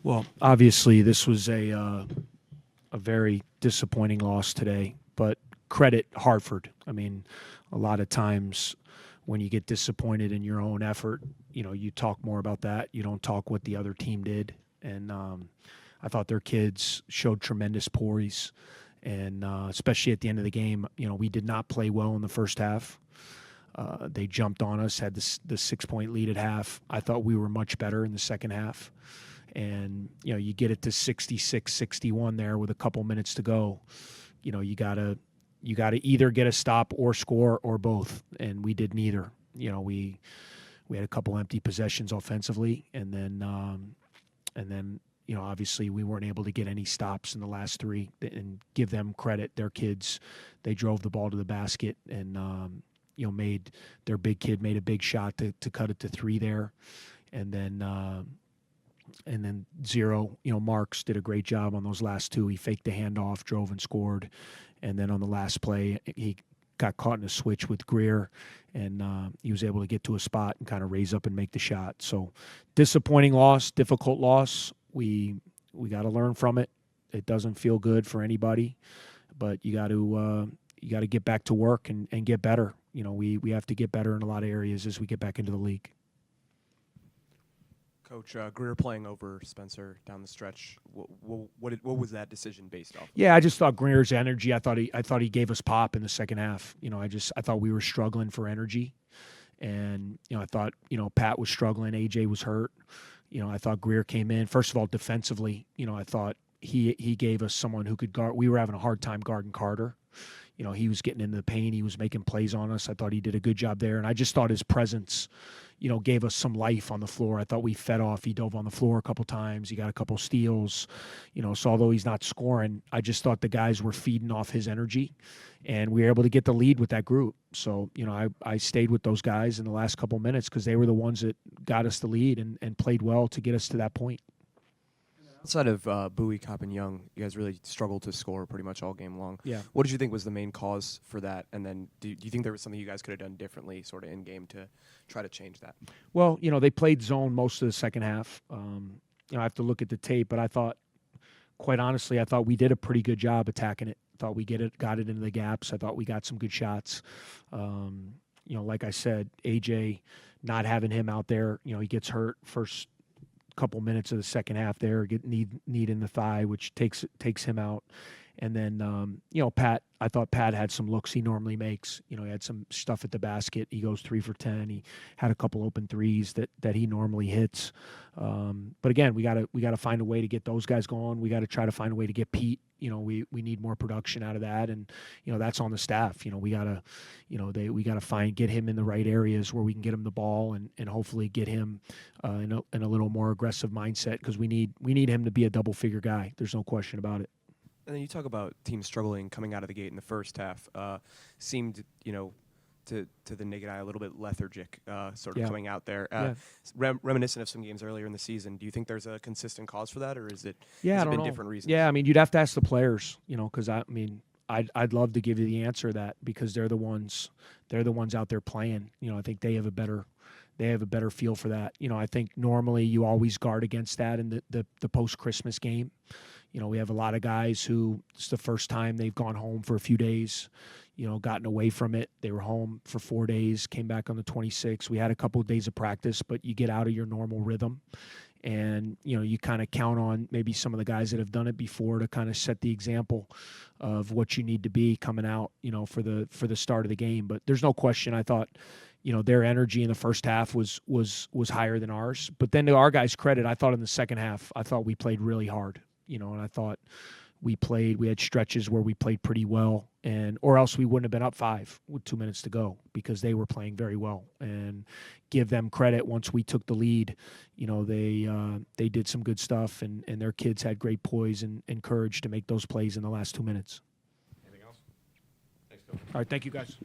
Well, obviously, this was a very disappointing loss today, but credit Hartford. I mean, a lot of times when you get disappointed in your own effort, you talk more about that. You don't talk what the other team did. And I thought their kids showed tremendous poise, and especially at the end of the game, we did not play well in the first half. They jumped on us, had the 6 point lead at half. I thought we were much better in the second half. And, you get it to 66-61 there with a couple minutes to go. You gotta either get a stop or score or both. And we did neither. We had a couple empty possessions offensively, and then obviously we weren't able to get any stops in the last three. And give them credit, their kids, they drove the ball to the basket, and made their big kid made a big shot to cut it to three there, and then Zero, Marks did a great job on those last two. He faked the handoff, drove and scored, and then on the last play he got caught in a switch with Greer, and he was able to get to a spot and kind of raise up and make the shot. So disappointing loss, difficult loss. We got to learn from it. It doesn't feel good for anybody, but you got to get back to work and get better. We have to get better in a lot of areas as we get back into the league. Coach, Greer playing over Spencer down the stretch. What was that decision based off? Yeah, I just thought Greer's energy. I thought he gave us pop in the second half. I thought we were struggling for energy, and I thought Pat was struggling. AJ was hurt. I thought Greer came in first of all defensively. I thought he gave us someone who could guard. We were having a hard time guarding Carter. He was getting into the paint. He was making plays on us. I thought he did a good job there. And I just thought his presence, gave us some life on the floor. I thought we fed off. He dove on the floor a couple times. He got a couple steals. So although he's not scoring, I just thought the guys were feeding off his energy. And we were able to get the lead with that group. So, I stayed with those guys in the last couple minutes because they were the ones that got us the lead and played well to get us to that point. Outside of Bowie, Kopp, and Young, you guys really struggled to score pretty much all game long. Yeah. What did you think was the main cause for that? And then do you think there was something you guys could have done differently sort of in-game to try to change that? Well, they played zone most of the second half. I have to look at the tape, but I thought, quite honestly, we did a pretty good job attacking it. I thought we got it into the gaps. I thought we got some good shots. Like I said, AJ, not having him out there, he gets hurt first couple minutes of the second half there, get knee in the thigh, which takes him out. And then, Pat, I thought Pat had some looks he normally makes. He had some stuff at the basket. He goes 3 for 10. He had a couple open threes that he normally hits. But again, we gotta find a way to get those guys going. We got to try to find a way to get Pete. We need more production out of that, and that's on the staff. We gotta get him in the right areas where we can get him the ball and hopefully get him in a little more aggressive mindset, because we need him to be a double figure guy. There's no question about it. And then you talk about teams struggling coming out of the gate in the first half. Seemed, to the naked eye, a little bit lethargic, coming out there. Reminiscent of some games earlier in the season. Do you think there's a consistent cause for that, or has it been different reasons? Yeah, you'd have to ask the players, because I'd love to give you the answer to that, because they're the ones out there playing. I think they have a better feel for that. I think normally you always guard against that in the post-Christmas game. We have a lot of guys who it's the first time they've gone home for a few days, gotten away from it. They were home for 4 days, came back on the 26th. We had a couple of days of practice, but you get out of your normal rhythm. And, you kind of count on maybe some of the guys that have done it before to kind of set the example of what you need to be coming out, for the start of the game. But there's no question, I thought, their energy in the first half was higher than ours. But then to our guys' credit, I thought in the second half, I thought we played really hard. And I thought we had stretches where we played pretty well, or else we wouldn't have been up 5 with 2 minutes to go, because they were playing very well. And give them credit, once we took the lead, they did some good stuff, and their kids had great poise and courage to make those plays in the last 2 minutes. Anything else? Thanks, Coach. All right, thank you guys.